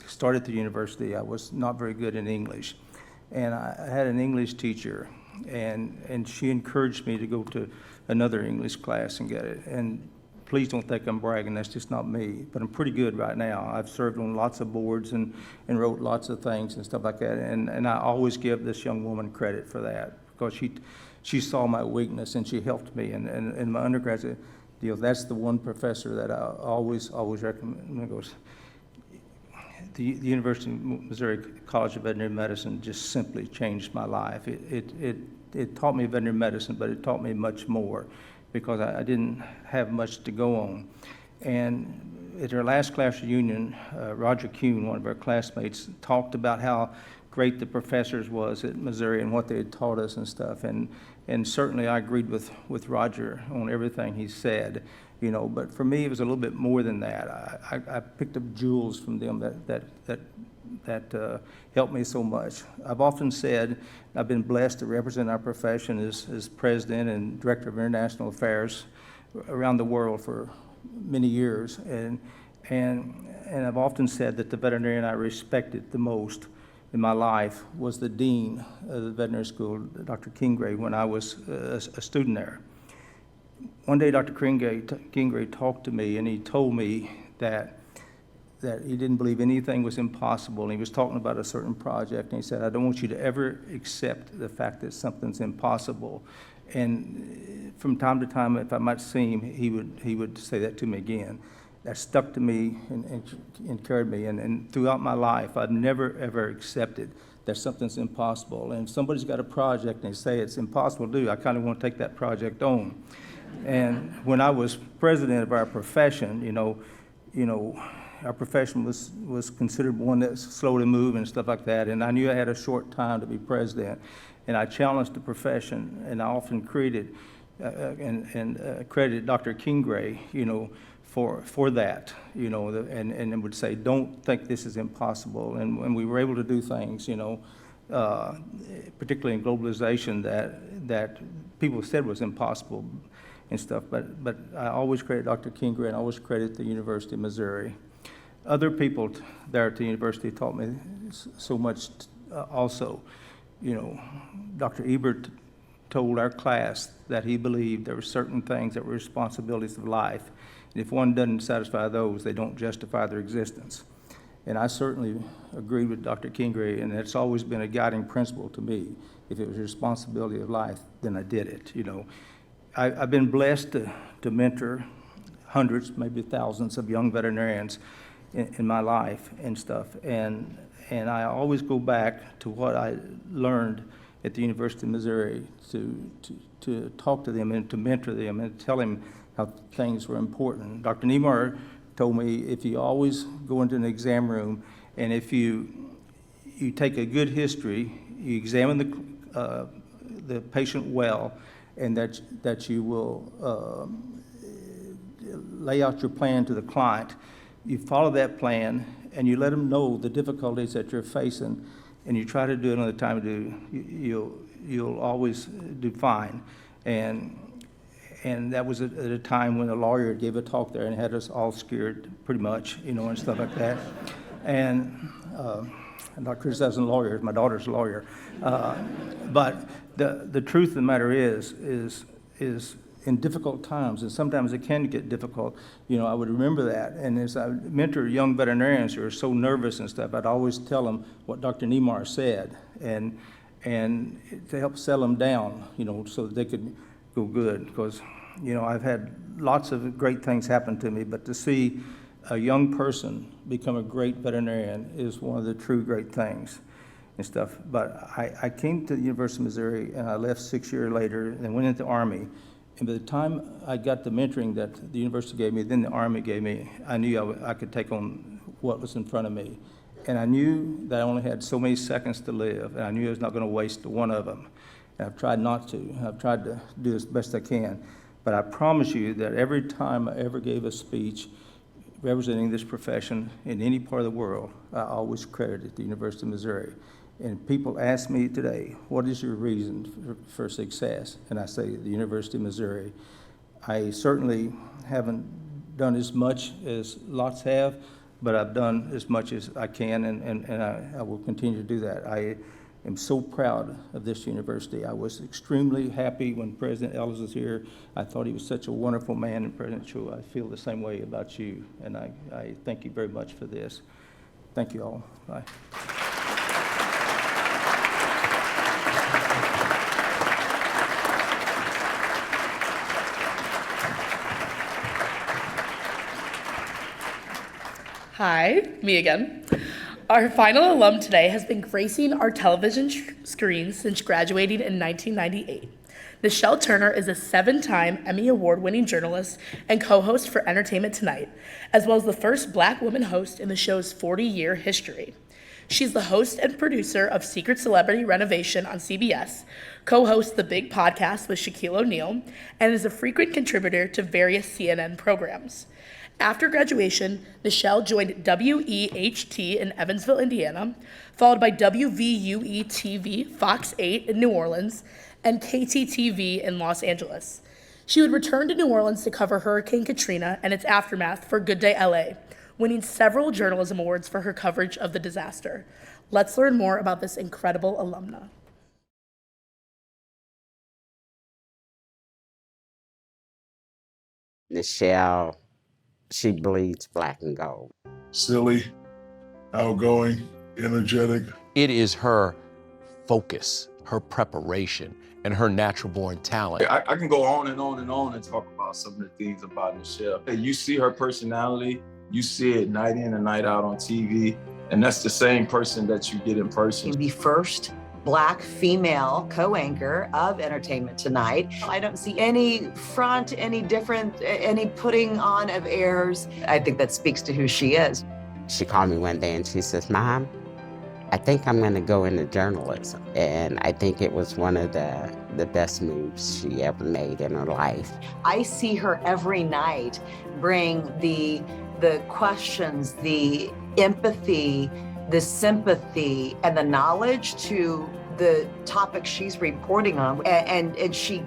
started the university, I was not very good in English. And I had an English teacher, and she encouraged me to go to another English class and get it. And please don't think I'm bragging, that's just not me, but I'm pretty good right now. I've served on lots of boards and wrote lots of things and stuff like that. And I always give this young woman credit for that, because she saw my weakness and she helped me. And in my undergraduate, deal. That's the one professor that I always recommend. The University of Missouri College of Veterinary Medicine just simply changed my life. It taught me veterinary medicine, but it taught me much more because I didn't have much to go on. And at our last class reunion, Roger Kuhn, one of our classmates, talked about how great the professors was at Missouri and what they had taught us and stuff. And certainly I agreed with Roger on everything he said, you know, but for me it was a little bit more than that. I picked up jewels from them that helped me so much. I've often said I've been blessed to represent our profession as president and director of international affairs around the world for many years, and I've often said that the veterinarian I respected the most in my life was the dean of the veterinary school, Dr. Kingrave, when I was a student there. One day, Dr. Kingrave talked to me, and he told me that he didn't believe anything was impossible, and he was talking about a certain project, and he said, I don't want you to ever accept the fact that something's impossible. And from time to time, if I might see him, he would say that to me again. That stuck to me and carried me. And throughout my life, I've never, ever accepted that something's impossible. And if somebody's got a project and they say it's impossible to do, I kind of want to take that project on. And when I was president of our profession, you know, our profession was considered one that's slow to move and stuff like that. And I knew I had a short time to be president. And I challenged the profession, and I often credited Dr. Kingrave, you know, for that, you know, and would say, don't think this is impossible. And we were able to do things, you know, particularly in globalization that people said was impossible and stuff. But I always credit Dr. Kingrave, and I always credit the University of Missouri. Other people there at the university taught me so much also. You know, Dr. Ebert told our class that he believed there were certain things that were responsibilities of life. And if one doesn't satisfy those, they don't justify their existence. And I certainly agree with Dr. Kingrave, and it's always been a guiding principle to me. If it was a responsibility of life, then I did it, you know. I've been blessed to mentor hundreds, maybe thousands of young veterinarians in my life and stuff. And I always go back to what I learned at the University of Missouri to talk to them and to mentor them and tell them how things were important. Dr. Niemeyer told me if you always go into an exam room and if you take a good history, you examine the patient well, and that you will lay out your plan to the client, you follow that plan, and you let them know the difficulties that you're facing, and you try to do it another time you'll always do fine. And that was at a time when a lawyer gave a talk there and had us all scared pretty much, you know, and stuff like that. And I'm not criticizing lawyers, my daughter's a lawyer. But the truth of the matter is in difficult times, and sometimes it can get difficult, you know, I would remember that. And as I mentor young veterinarians who are so nervous and stuff, I'd always tell them what Dr. Niemeyer said, and to help settle them down, you know, so that they could go good. Because, you know, I've had lots of great things happen to me, but to see a young person become a great veterinarian is one of the true great things and stuff. But I came to the University of Missouri, and I left 6 years later and went into the Army. And by the time I got the mentoring that the university gave me, then the Army gave me, I knew I could take on what was in front of me. And I knew that I only had so many seconds to live, and I knew I was not going to waste one of them. And I've tried not to. I've tried to do as best I can. But I promise you that every time I ever gave a speech representing this profession in any part of the world, I always credited the University of Missouri. And people ask me today, what is your reason for success? And I say, the University of Missouri. I certainly haven't done as much as lots have, but I've done as much as I can, and I will continue to do that. I am so proud of this university. I was extremely happy when President Ellis was here. I thought he was such a wonderful man, and President Cho, I feel the same way about you, and I thank you very much for this. Thank you all. Bye. Hi, me again. Our final alum today has been gracing our television screens since graduating in 1998. Nichelle Turner is a 7-time Emmy Award-winning journalist and co-host for Entertainment Tonight, as well as the first Black woman host in the show's 40-year history. She's the host and producer of Secret Celebrity Renovation on CBS, co-hosts The Big Podcast with Shaquille O'Neal, and is a frequent contributor to various CNN programs. After graduation, Nichelle joined WEHT in Evansville, Indiana, followed by WVUE-TV Fox 8 in New Orleans, and KTTV in Los Angeles. She would return to New Orleans to cover Hurricane Katrina and its aftermath for Good Day LA, winning several journalism awards for her coverage of the disaster. Let's learn more about this incredible alumna. Nichelle, she bleeds black and gold. Silly, outgoing, energetic. It is her focus, her preparation, and her natural born talent. I can go on and on and on and talk about some of the things about Nichelle. You see her personality, you see it night in and night out on TV, and that's the same person that you get in person. The first Black female co-anchor of Entertainment Tonight. I don't see any front, any different, any putting on of airs. I think that speaks to who she is. She called me one day and she says, "Mom, I think I'm gonna go into journalism." And I think it was one of the best moves she ever made in her life. I see her every night bring the questions, the empathy, the sympathy, and the knowledge to the topic she's reporting on. And she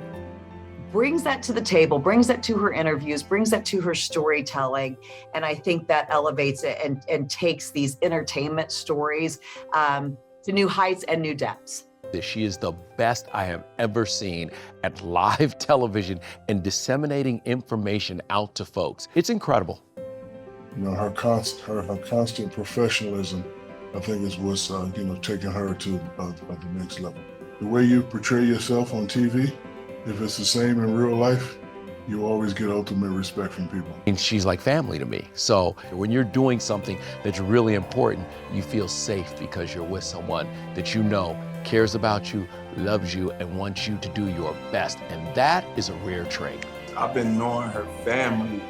brings that to the table, brings that to her interviews, brings that to her storytelling. And I think that elevates it and takes these entertainment stories to new heights and new depths. She is the best I have ever seen at live television and disseminating information out to folks. It's incredible. You know, her constant professionalism, I think, is what's taking her to the next level. The way you portray yourself on TV, if it's the same in real life, you always get ultimate respect from people. And she's like family to me. So when you're doing something that's really important, you feel safe because you're with someone that you know cares about you, loves you, and wants you to do your best. And that is a rare trait. I've been knowing her family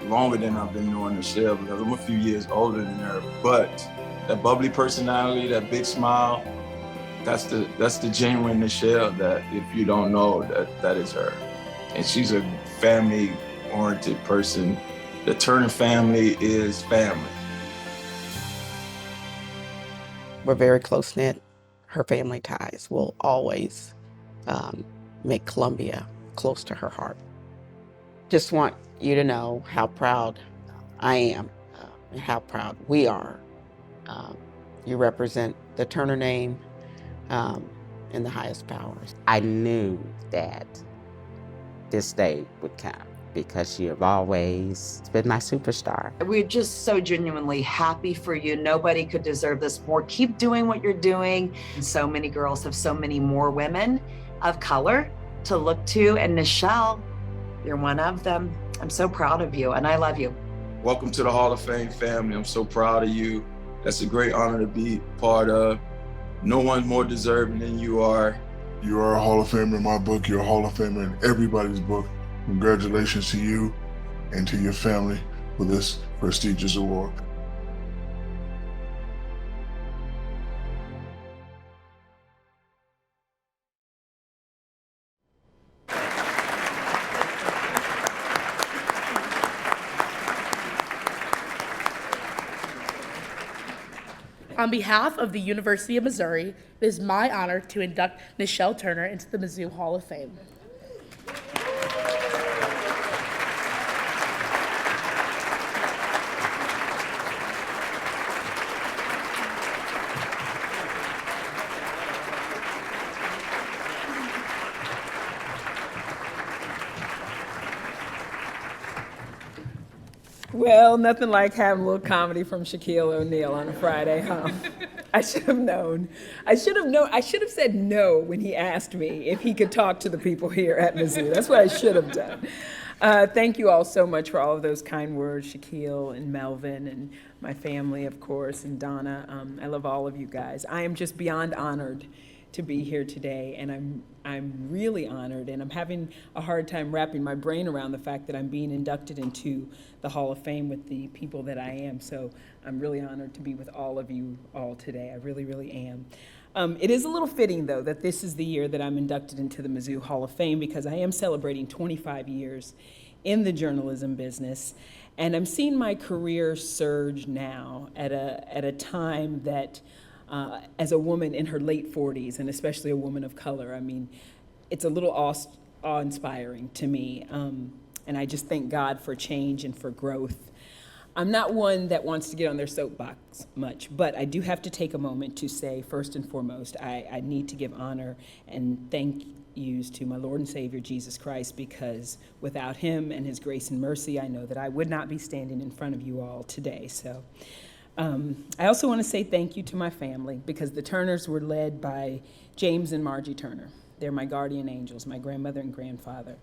longer than I've been knowing Nichelle because I'm a few years older than her. But that bubbly personality, that big smile, that's the genuine Nichelle that if you don't know, that is her. And she's a family-oriented person. The Turner family is family. We're very close-knit. Her family ties will always make Columbia close to her heart. Just want you to know how proud I am and how proud we are. You represent the Turner name in the highest powers. I knew that this day would come because you have always been my superstar. We're just so genuinely happy for you. Nobody could deserve this more. Keep doing what you're doing. So many girls have so many more women of color to look to, and Nichelle, you're one of them. I'm so proud of you, and I love you. Welcome to the Hall of Fame family. I'm so proud of you. That's a great honor to be part of. No one's more deserving than you are. You are a Hall of Famer in my book. You're a Hall of Famer in everybody's book. Congratulations to you and to your family for this prestigious award. On behalf of the University of Missouri, it is my honor to induct Nichelle Turner into the Mizzou Hall of Fame. Well, nothing like having a little comedy from Shaquille O'Neal on a Friday, huh? I should have known. I should have said no when he asked me if he could talk to the people here at Mizzou. That's what I should have done. Thank you all so much for all of those kind words, Shaquille and Melvin and my family, of course, and Donna. I love all of you guys. I am just beyond honored to be here today, and I'm really honored, and I'm having a hard time wrapping my brain around the fact that I'm being inducted into the Hall of Fame with the people that I am. So I'm really honored to be with all of you all today. I really, really am. It is a little fitting, though, that this is the year that I'm inducted into the Mizzou Hall of Fame, because I am celebrating 25 years in the journalism business, and I'm seeing my career surge now at a time that, as a woman in her late 40s, and especially a woman of color, I mean, it's a little awe-inspiring to me, and I just thank God for change and for growth. I'm not one that wants to get on their soapbox much, but I do have to take a moment to say, first and foremost, I need to give honor and thank yous to my Lord and Savior, Jesus Christ, because without him and his grace and mercy, I know that I would not be standing in front of you all today. So I also want to say thank you to my family, because the Turners were led by James and Margie Turner. They're my guardian angels, my grandmother and grandfather.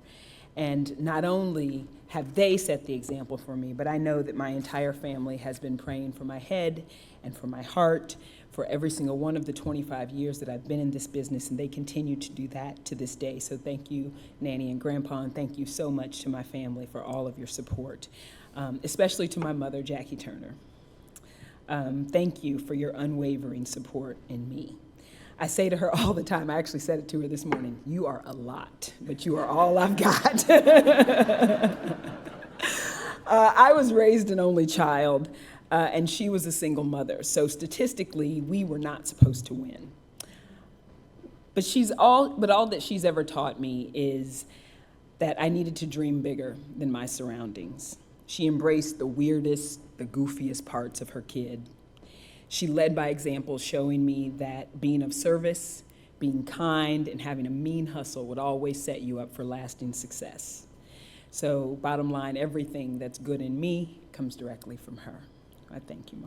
And not only have they set the example for me, but I know that my entire family has been praying for my head and for my heart for every single one of the 25 years that I've been in this business, and they continue to do that to this day. So thank you, Nanny and Grandpa, and thank you so much to my family for all of your support, especially to my mother, Jackie Turner. Thank you for your unwavering support in me. I say to her all the time, I actually said it to her this morning, you are a lot, but you are all I've got. I was raised an only child, and she was a single mother. So statistically, we were not supposed to win. But all that she's ever taught me is that I needed to dream bigger than my surroundings. She embraced the weirdest, the goofiest parts of her kid. She led by example, showing me that being of service, being kind, and having a mean hustle would always set you up for lasting success. So bottom line, everything that's good in me comes directly from her. I thank you,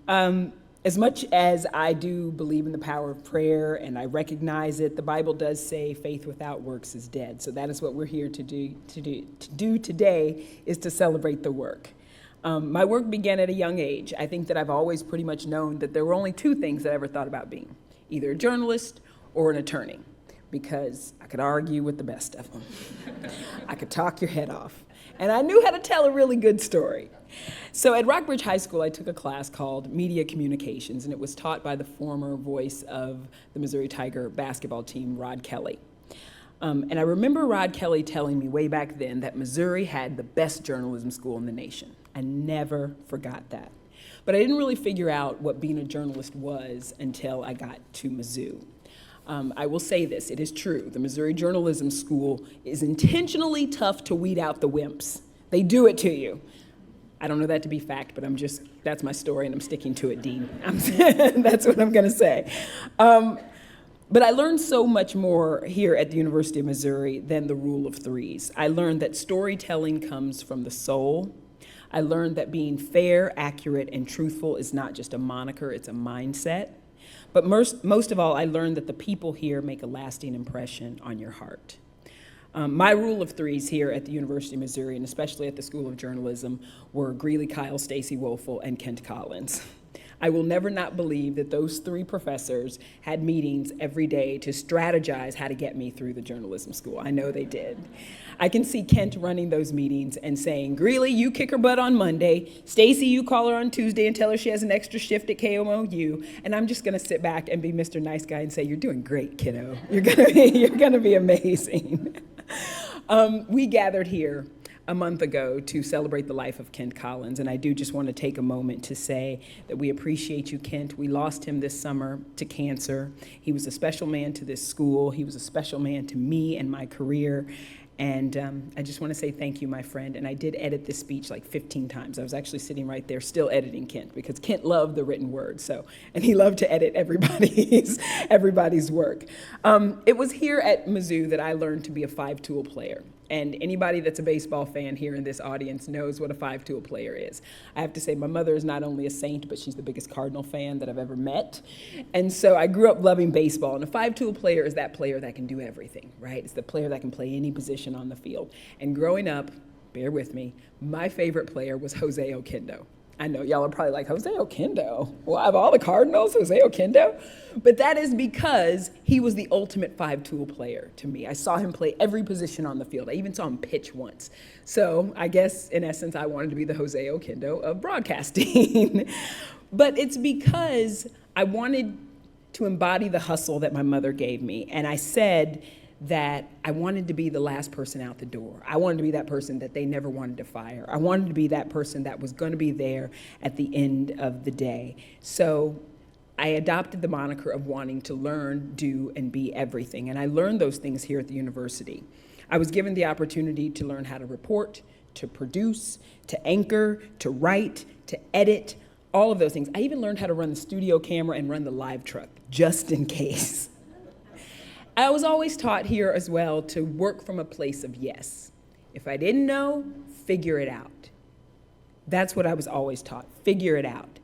Mom. As much as I do believe in the power of prayer and I recognize it, the Bible does say faith without works is dead. So that is what we're here to do today, is to celebrate the work. My work began at a young age. I think that I've always pretty much known that there were only two things that I ever thought about being, either a journalist or an attorney, because I could argue with the best of them. I could talk your head off. And I knew how to tell a really good story. So at Rockbridge High School, I took a class called Media Communications, and it was taught by the former voice of the Missouri Tiger basketball team, Rod Kelly. And I remember Rod Kelly telling me way back then that Missouri had the best journalism school in the nation. I never forgot that. But I didn't really figure out what being a journalist was until I got to Mizzou. I will say this, it is true. The Missouri Journalism School is intentionally tough to weed out the wimps. They do it to you. I don't know that to be fact, but that's my story and I'm sticking to it, Dean. That's what I'm gonna say. But I learned so much more here at the University of Missouri than the rule of threes. I learned that storytelling comes from the soul. I learned that being fair, accurate, and truthful is not just a moniker, it's a mindset. But most of all, I learned that the people here make a lasting impression on your heart. My rule of threes here at the University of Missouri, and especially at the School of Journalism, were Greeley Kyle, Stacy Woelfel, and Kent Collins. I will never not believe that those three professors had meetings every day to strategize how to get me through the journalism school. I know they did. I can see Kent running those meetings and saying, Greeley, you kick her butt on Monday. Stacy, you call her on Tuesday and tell her she has an extra shift at KOMU. And I'm just gonna sit back and be Mr. Nice Guy and say, you're doing great, kiddo. You're gonna be amazing. We gathered here a month ago to celebrate the life of Kent Collins, and I do just want to take a moment to say that we appreciate you, Kent. We lost him this summer to cancer. He was a special man to this school. He was a special man to me and my career, and I just want to say thank you, my friend. And I did edit this speech like 15 times. I was actually sitting right there still editing Kent, because Kent loved the written word, and he loved to edit everybody's work. It was here at Mizzou that I learned to be a five-tool player. And anybody that's a baseball fan here in this audience knows what a five-tool player is. I have to say, my mother is not only a Saint, but she's the biggest Cardinal fan that I've ever met. And so I grew up loving baseball. And a five-tool player is that player that can do everything, right? It's the player that can play any position on the field. And growing up, bear with me, my favorite player was Jose Oquendo. I know y'all are probably like, Jose Oquendo? Well, of all the Cardinals, Jose Oquendo? But that is because he was the ultimate five-tool player to me. I saw him play every position on the field. I even saw him pitch once. So I guess, in essence, I wanted to be the Jose Oquendo of broadcasting. But it's because I wanted to embody the hustle that my mother gave me. And I said that I wanted to be the last person out the door. I wanted to be that person that they never wanted to fire. I wanted to be that person that was going to be there at the end of the day. So I adopted the moniker of wanting to learn, do, and be everything. And I learned those things here at the university. I was given the opportunity to learn how to report, to produce, to anchor, to write, to edit, all of those things. I even learned how to run the studio camera and run the live truck, just in case. I was always taught here as well to work from a place of yes. If I didn't know, figure it out. That's what I was always taught, figure it out.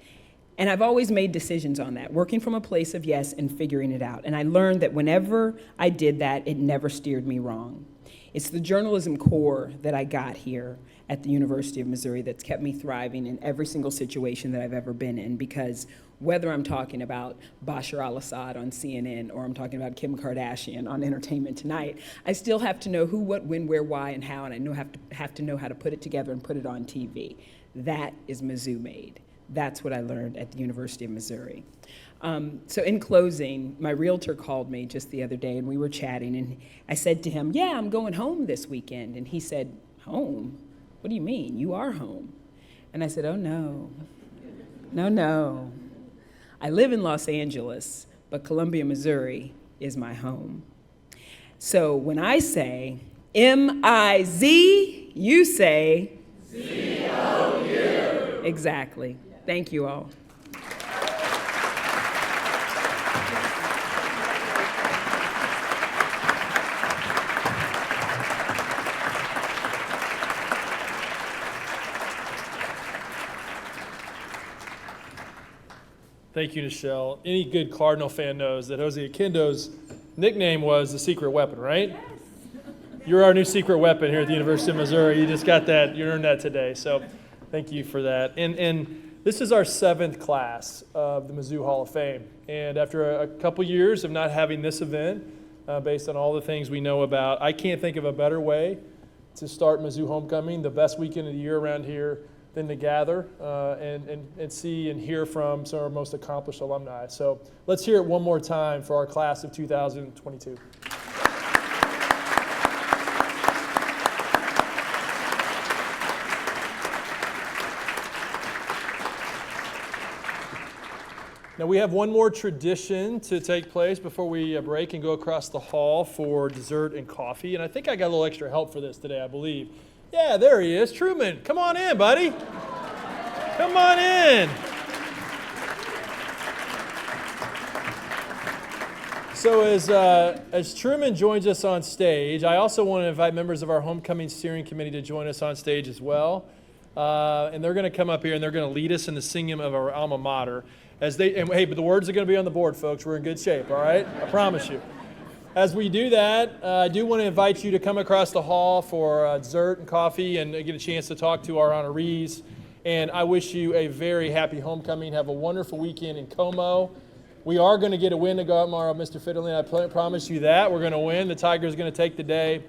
And I've always made decisions on that, working from a place of yes and figuring it out. And I learned that whenever I did that, it never steered me wrong. It's the journalism core that I got here at the University of Missouri that's kept me thriving in every single situation that I've ever been in, because whether I'm talking about Bashar al-Assad on CNN or I'm talking about Kim Kardashian on Entertainment Tonight, I still have to know who, what, when, where, why, and how, and I have to know how to put it together and put it on TV. That is Mizzou made. That's what I learned at the University of Missouri. So in closing, my realtor called me just the other day and we were chatting and I said to him, yeah, I'm going home this weekend. And he said, home? What do you mean? You are home. And I said, oh no, no. I live in Los Angeles, but Columbia, Missouri is my home. So when I say M-I-Z, you say Z-O-U. Exactly. Thank you all. Thank you, Nichelle. Any good Cardinal fan knows that Jose Oquendo's nickname was the secret weapon, right? Yes. You're our new secret weapon here at the University of Missouri. You just got that, you earned that today. So thank you for that. And this is our 7th class of the Mizzou Hall of Fame. And after a couple years of not having this event, based on all the things we know about, I can't think of a better way to start Mizzou Homecoming, the best weekend of the year around here, than to gather and see and hear from some of our most accomplished alumni. So let's hear it one more time for our class of 2022. Now we have one more tradition to take place before we break and go across the hall for dessert and coffee. And I think I got a little extra help for this today, I believe. Yeah, there he is. Truman, come on in, buddy. Come on in. So as Truman joins us on stage, I also want to invite members of our Homecoming Steering Committee to join us on stage as well. And they're going to come up here and they're going to lead us in the singing of our alma mater. Hey, but the words are going to be on the board, folks. We're in good shape, all right? I promise you. As we do that, I do want to invite you to come across the hall for dessert and coffee and get a chance to talk to our honorees. And I wish you a very happy homecoming. Have a wonderful weekend in Como. We are going to get a win to go out tomorrow, Mr. Fiddling. I promise you that. We're going to win. The Tigers are going to take the day.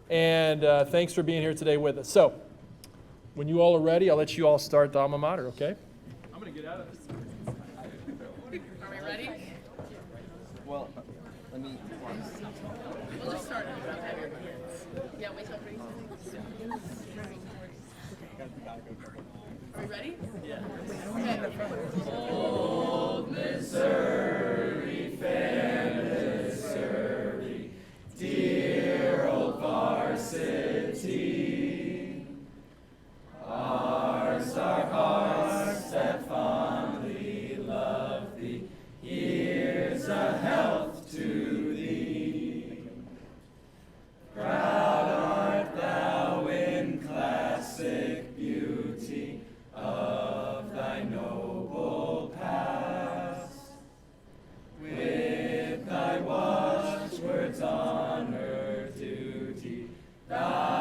And thanks for being here today with us. So when you all are ready, I'll let you all start the alma mater, okay? I'm going to get out of this. Are we ready? Well, let me... We'll just start. Yeah, wait till everybody's Are we ready? Yeah. Okay. Old Missouri, fair Missouri, dear old varsity. Ours are hearts that fondly love thee. Here's a health to thee. Proud art God.